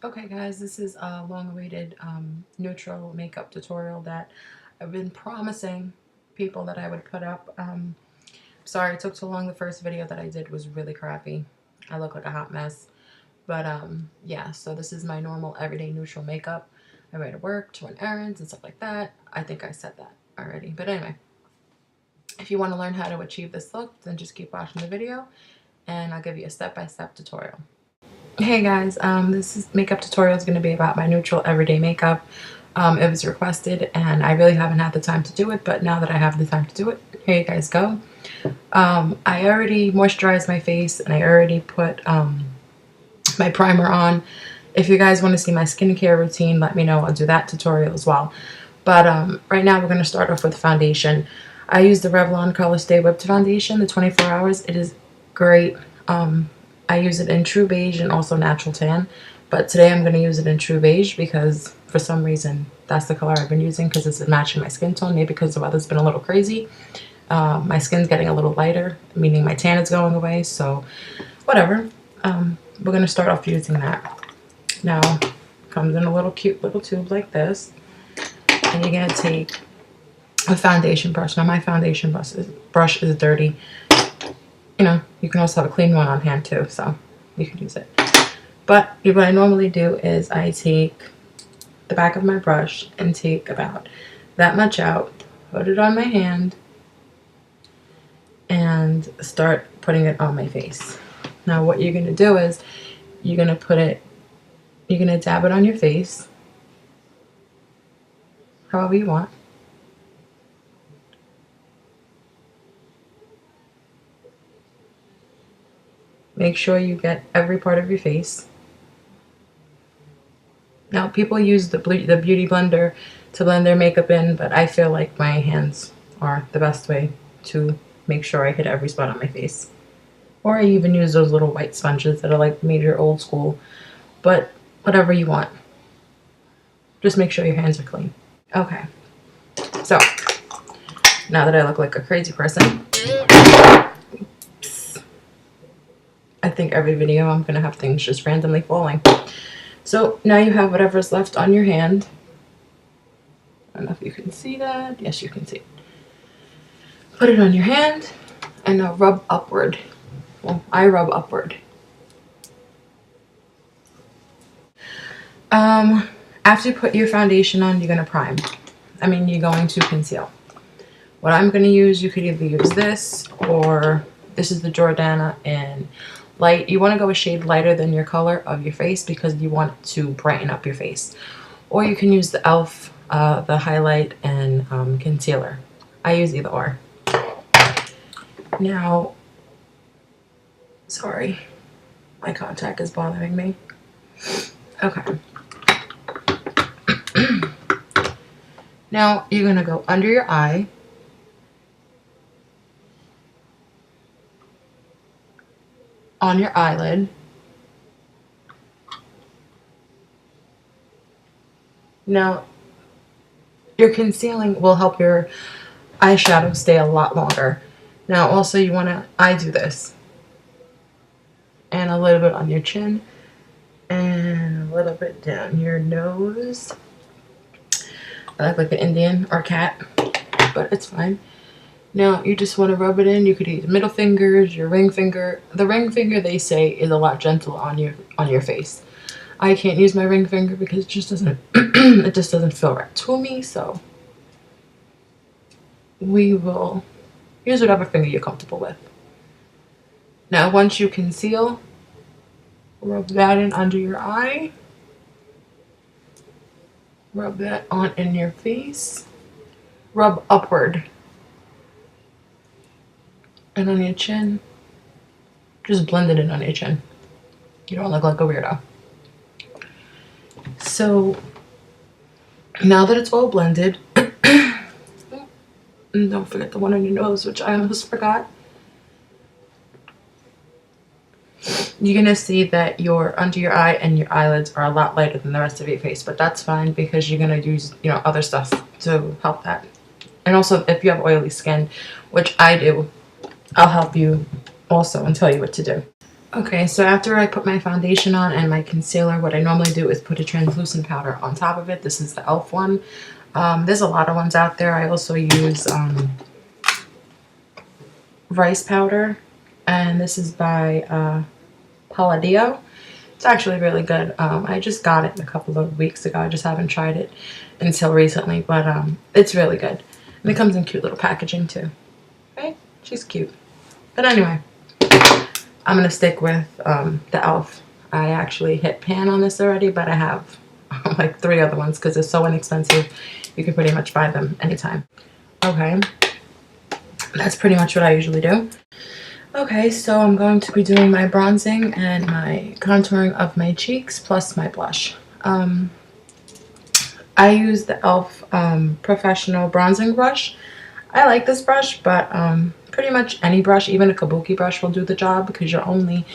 Okay guys, this is a long-awaited neutral makeup tutorial that I've been promising people that I would put up. Sorry it took so long. The first video that I did was really crappy. I look like a hot mess. But yeah, so this is my normal everyday neutral makeup. I wear to work, to run errands and stuff like that. I think I said that already. But anyway, if you want to learn how to achieve this look, then just keep watching the video and I'll give you a step-by-step tutorial. Hey guys, this makeup tutorial is going to be about my neutral everyday makeup. It was requested and I really haven't had the time to do it, but now that I have the time to do it, here you guys go. I already moisturized my face and I already put my primer on. If you guys want to see my skincare routine, let me know. I'll do that tutorial as well. But right now we're going to start off with foundation. I use the Revlon Color Stay Whipped foundation, the 24 hours. It is great. I use it in True Beige and also Natural Tan. But today I'm going to use it in True Beige because for some reason that's the color I've been using because it's matching my skin tone. Maybe because the weather's been a little crazy. My skin's getting a little lighter, meaning my tan is going away. So whatever. We're going to start off using that. Now, it comes in a little cute little tube like this. And you're going to take a foundation brush. Now my foundation brush is dirty. You know, you can also have a clean one on hand too, so you can use it. But what I normally do is I take the back of my brush and take about that much out, put it on my hand, and start putting it on my face. Now what you're going to do is you're going to dab it on your face however you want. Make sure you get every part of your face. Now people use the beauty blender to blend their makeup in, but I feel like my hands are the best way to make sure I hit every spot on my face. Or I even use those little white sponges that are like major old school, but whatever you want. Just make sure your hands are clean. Okay, so now that I look like a crazy person, I think every video I'm gonna have things just randomly falling. So now you have whatever's left on your hand. I don't know if you can see that. Yes, you can see. Put it on your hand and now rub upward. Well, I rub upward. After you put your foundation on, you're gonna prime. You're going to conceal. What I'm gonna use, you could either use this or this is the Jordana in light. You want to go a shade lighter than your color of your face because you want to brighten up your face. Or you can use the e.l.f. The highlight and concealer. I use either or. Now, sorry, my contact is bothering me. Okay. Now you're gonna go under your eye. On your eyelid. Now, your concealing will help your eyeshadow stay a lot longer. Now, also you want to, I do this. And a little bit on your chin. And a little bit down your nose. I look like an Indian or cat, but it's fine. Now, you just want to rub it in. You could use middle fingers, your ring finger. The ring finger, they say, is a lot gentler on your face. I can't use my ring finger because it just doesn't it just doesn't feel right to me, so we will use whatever finger you're comfortable with. Now, once you conceal, rub that in under your eye. Rub that on in your face. Rub upward. And on your chin, just blend it in on your chin. You don't look like a weirdo. So now that it's all blended, and don't forget the one on your nose, which I almost forgot. You're gonna see that your under your eye and your eyelids are a lot lighter than the rest of your face, but that's fine because you're gonna use, other stuff to help that. And also, if you have oily skin, which I do, I'll help you also and tell you what to do. Okay, so after I put my foundation on and my concealer, what I normally do is put a translucent powder on top of it. This is the e.l.f. one. There's a lot of ones out there. I also use rice powder, and this is by Palladio. It's actually really good. I just got it a couple of weeks ago. I just haven't tried it until recently, but it's really good. And it comes in cute little packaging too. Right? She's cute. But anyway, I'm going to stick with the e.l.f. I actually hit pan on this already, but I have like 3 other ones because they're so inexpensive. You can pretty much buy them anytime. Okay, that's pretty much what I usually do. Okay, so I'm going to be doing my bronzing and my contouring of my cheeks plus my blush. I use the e.l.f. Professional Bronzing Brush. I like this brush, but pretty much any brush, even a kabuki brush, will do the job because you're only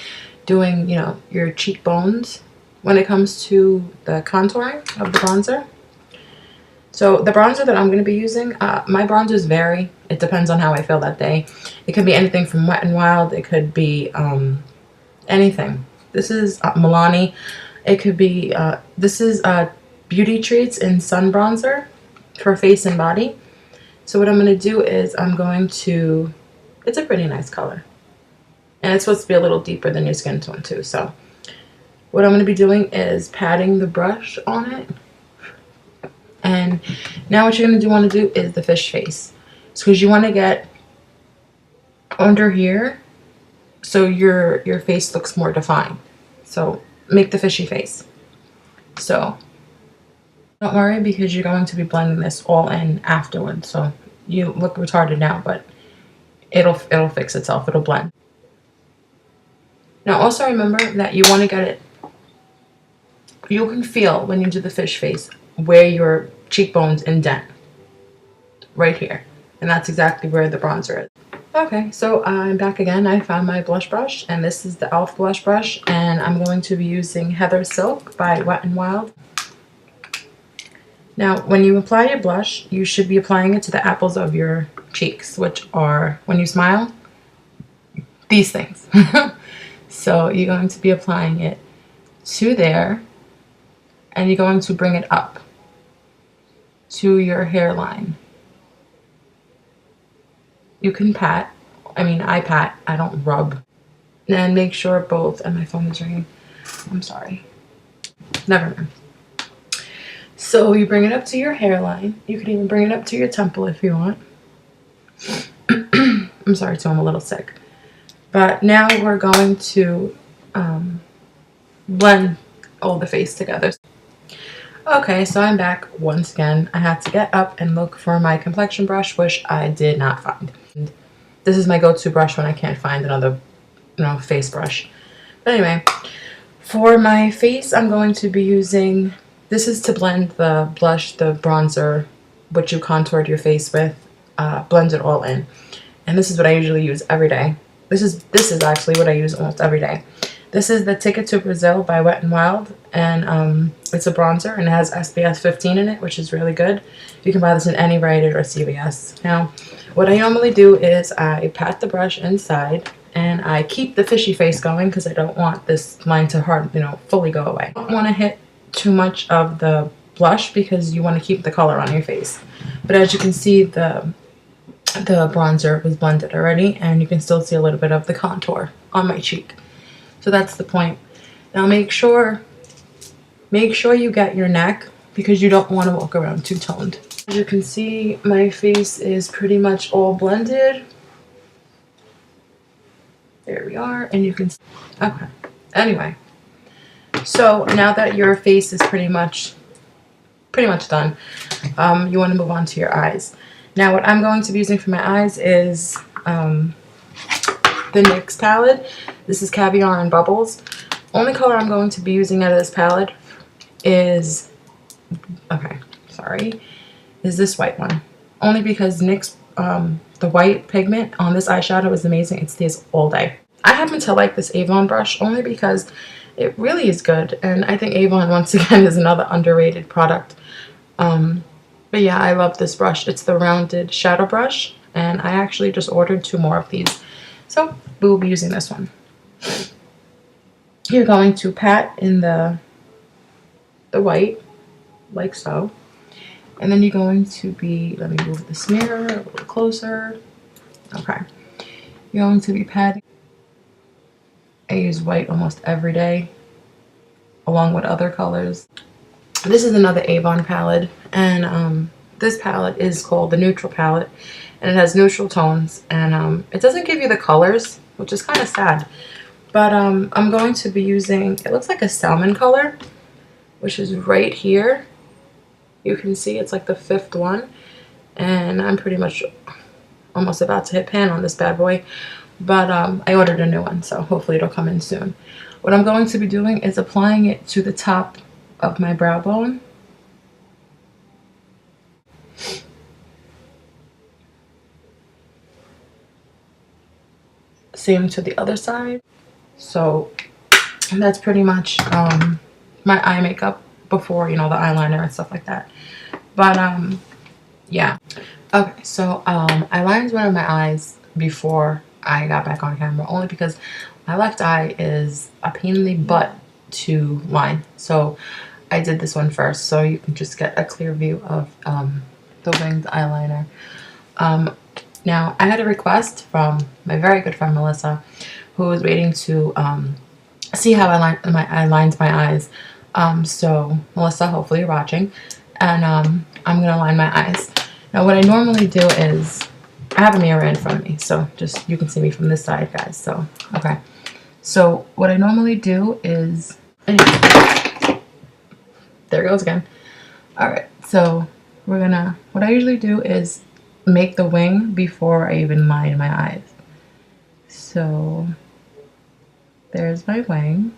doing, you know, your cheekbones when it comes to the contouring of the bronzer. So the bronzer that I'm going to be using, my bronzers vary. It depends on how I feel that day. It could be anything from Wet n Wild. It could be anything. This is Milani. It could be, this is Beauty Treats in Sun Bronzer for face and body. So what I'm going to do is I'm going to, it's a pretty nice color. And it's supposed to be a little deeper than your skin tone too. So what I'm going to be doing is patting the brush on it. And now what you're going to want to do is the fish face. So because you want to get under here so your face looks more defined. So make the fishy face. So don't worry because you're going to be blending this all in afterwards. So you look retarded now, but it'll fix itself. It'll blend. Now also remember that you want to get it, you can feel when you do the fish face where your cheekbones indent. Right here. And that's exactly where the bronzer is. Okay, so I'm back again. I found my blush brush, and this is the e.l.f. blush brush, and I'm going to be using Heather Silk by Wet n Wild. Now, when you apply your blush, you should be applying it to the apples of your cheeks, which are, when you smile, these things. So you're going to be applying it to there, and you're going to bring it up to your hairline. You can pat. I mean, I pat. I don't rub. And make sure both, and my phone is ringing. I'm sorry. Never mind. So you bring it up to your hairline. You could even bring it up to your temple if you want. I'm sorry too, I'm a little sick. But now we're going to blend all the face together. Okay, so I'm back once again. I had to get up and look for my complexion brush, which I did not find. This is my go-to brush when I can't find another, you know, face brush. But anyway, for my face, I'm going to be using, this is to blend the blush, the bronzer, what you contoured your face with, blend it all in. And this is what I usually use every day. This is actually what I use almost every day. This is the Ticket to Brazil by Wet n Wild, and it's a bronzer, and it has SPF 15 in it, which is really good. You can buy this in any Rite Aid or CVS. Now, what I normally do is I pat the brush inside, and I keep the fishy face going because I don't want this line to fully go away. I don't want to hit too much of the blush because you want to keep the color on your face. But as you can see, the bronzer was blended already, and you can still see a little bit of the contour on my cheek. So that's the point. Now make sure you get your neck because you don't want to walk around two-toned. As you can see, my face is pretty much all blended. There we are, and you can, okay. Anyway, so now that your face is pretty much done, you want to move on to your eyes. Now what I'm going to be using for my eyes is the NYX palette. This is Caviar and Bubbles. Only color I'm going to be using out of this palette is, is this white one. Only because NYX, the white pigment on this eyeshadow is amazing. It stays all day. I happen to like this Avon brush only because it really is good. And I think Avon, once again, is another underrated product. But yeah, I love this brush. It's the rounded shadow brush. And I actually just ordered 2 more of these. So we will be using this one. You're going to pat in the white, like so. And then you're going to be, let me move this mirror a little closer. Okay. You're going to be patting. I use white almost every day, along with other colors. This is another Avon palette, and this palette is called the Neutral palette, and it has neutral tones, and it doesn't give you the colors, which is kind of sad. But I'm going to be using, it looks like a salmon color, which is right here. You can see it's like the 5th one, and I'm pretty much almost about to hit pan on this bad boy, but I ordered a new one, so hopefully it'll come in soon. What I'm going to be doing is applying it to the top of my brow bone. Same to the other side. So that's pretty much my eye makeup before, you know, the eyeliner and stuff like that. But yeah. Okay, so I lined one of my eyes before I got back on camera, only because my left eye is a pain in the butt to line. So I did this one first, so you can just get a clear view of the winged eyeliner. Now, I had a request from my very good friend Melissa, who was waiting to see how I lined my eyes. So Melissa, hopefully you're watching, and I'm gonna line my eyes. Now, what I normally do is, I have a mirror in front of me, so just, you can see me from this side, guys. So, okay. So what I normally do is, anyway, there it goes again. All right, so what I usually do is make the wing before I even line my eyes. So there's my wing.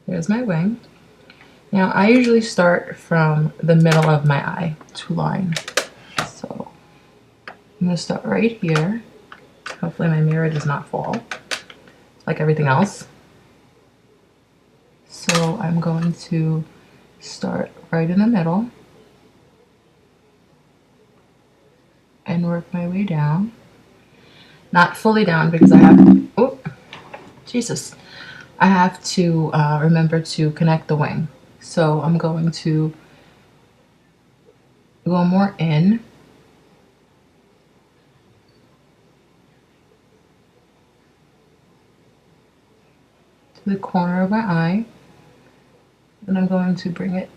There's my wing. Now I usually start from the middle of my eye to line. So I'm gonna start right here. Hopefully my mirror does not fall like everything else. So I'm going to start right in the middle and work my way down. Not fully down because I have, oh, Jesus. I have to remember to connect the wing. So I'm going to go more in. To the corner of my eye. And I'm going to bring it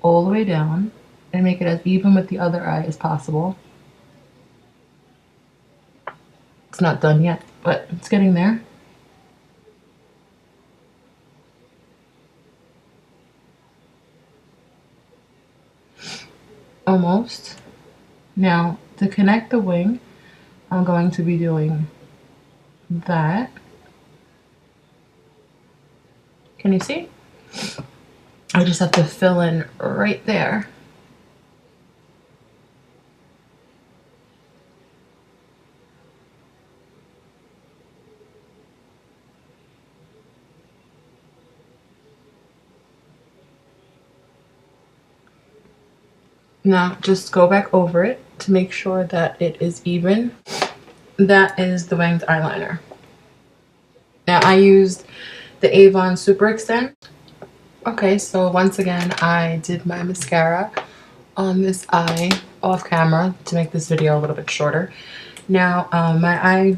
all the way down and make it as even with the other eye as possible. It's not done yet, but it's getting there. Almost. Now, to connect the wing, I'm going to be doing that. Can you see? I just have to fill in right there. Now just go back over it to make sure that it is even. That is the winged eyeliner. Now I used the Avon Super Extend. Okay, so once again I did my mascara on this eye off camera to make this video a little bit shorter. Now my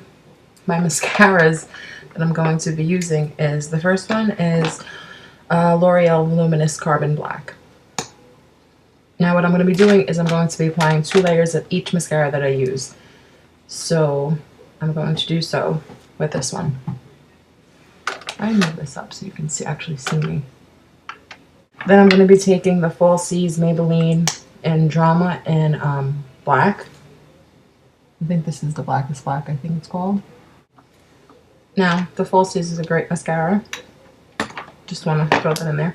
mascaras that I'm going to be using is, the first one is L'Oreal Luminous Carbon Black. Now what I'm going to be doing is I'm going to be applying 2 layers of each mascara that I use. So I'm going to do so with this one. I move this up so you can actually see me. Then I'm going to be taking the Falsies Maybelline in Drama in black. I think this is the Blackest Black, I think it's called. Now, the Falsies is a great mascara. Just want to throw that in there.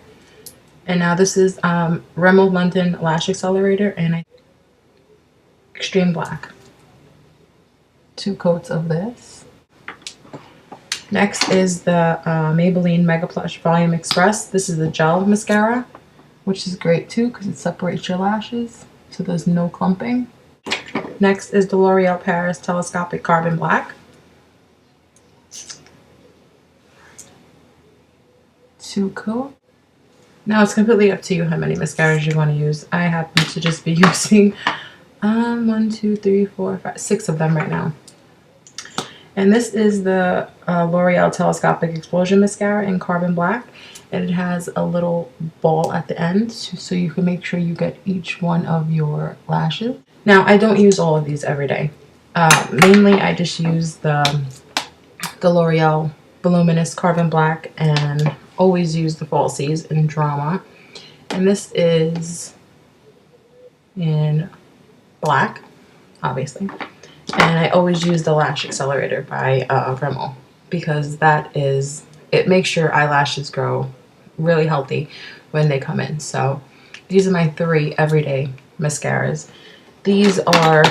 And now this is Rimmel London Lash Accelerator and Extreme Black. 2 coats of this. Next is the Maybelline Mega Plush Volume Express. This is the gel mascara, which is great too because it separates your lashes so there's no clumping. Next is the L'Oreal Paris Telescopic Carbon Black. Too cool. Now it's completely up to you how many mascaras you want to use. I happen to just be using 1, 2, 3, 4, 5, 6 of them right now. And this is the L'Oreal Telescopic Explosion Mascara in Carbon Black. And it has a little ball at the end so you can make sure you get each one of your lashes. Now, I don't use all of these every day. Mainly, I just use the L'Oreal Voluminous Carbon Black and always use the Falsies in Drama. And this is in black, obviously. And I always use the Lash Accelerator by Rimmel because it makes your eyelashes grow really healthy when they come in. So these are my 3 everyday mascaras. These are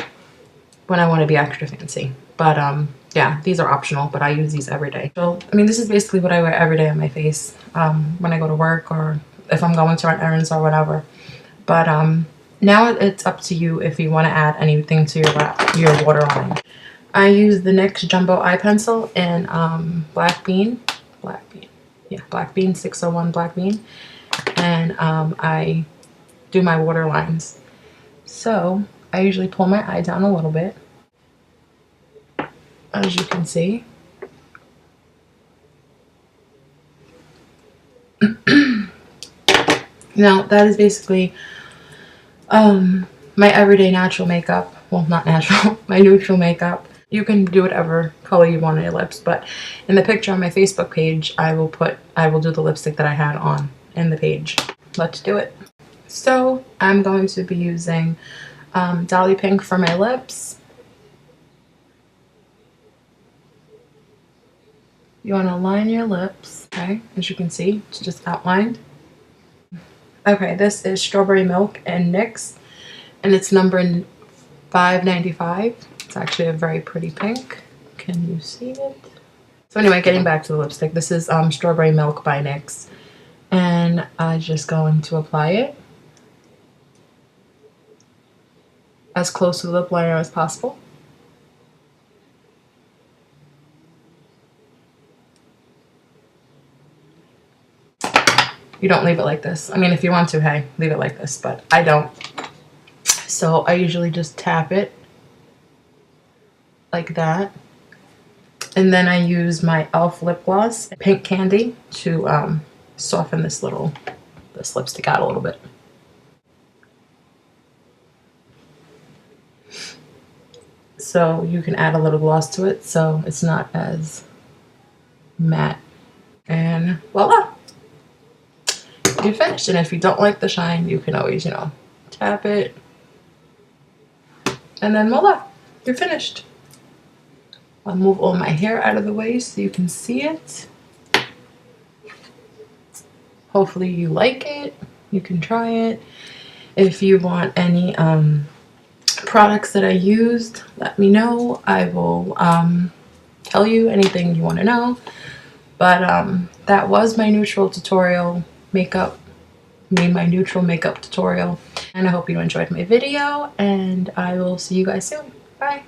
when I want to be extra fancy. But yeah, these are optional, but I use these every day. So, I mean, this is basically what I wear every day on my face when I go to work or if I'm going to run errands or whatever. But now it's up to you if you want to add anything to your waterline. I use the NYX Jumbo Eye Pencil in Black Bean. Yeah, Black Bean, 601 Black Bean. And I do my waterlines. So I usually pull my eye down a little bit, as you can see. Now that is basically my everyday natural makeup. Well, not natural, my neutral makeup. You can do whatever color you want on your lips, but in the picture on my Facebook page, I will do the lipstick that I had on in the page. Let's do it. So I'm going to be using Dolly Pink for my lips. You want to line your lips, okay? As you can see, it's just outlined. Okay, this is Strawberry Milk and NYX, and it's number 595. It's actually a very pretty pink. Can you see it? So anyway, getting back to the lipstick, this is Strawberry Milk by NYX, and I'm just going to apply it as close to the lip liner as possible. You don't leave it like this. I mean, if you want to, hey, leave it like this, but I don't. So I usually just tap it like that. And then I use my e.l.f. lip gloss, Pink Candy, to soften this lipstick out a little bit. So you can add a little gloss to it so it's not as matte. And voila! You're finished. And if you don't like the shine, you can always, you know, tap it. And then voila! You're finished. I'll move all my hair out of the way so you can see it. Hopefully you like it. You can try it. If you want any products that I used, let me know. I will tell you anything you want to know. But that was my neutral tutorial my neutral makeup tutorial. And I hope you enjoyed my video, and I will see you guys soon. Bye.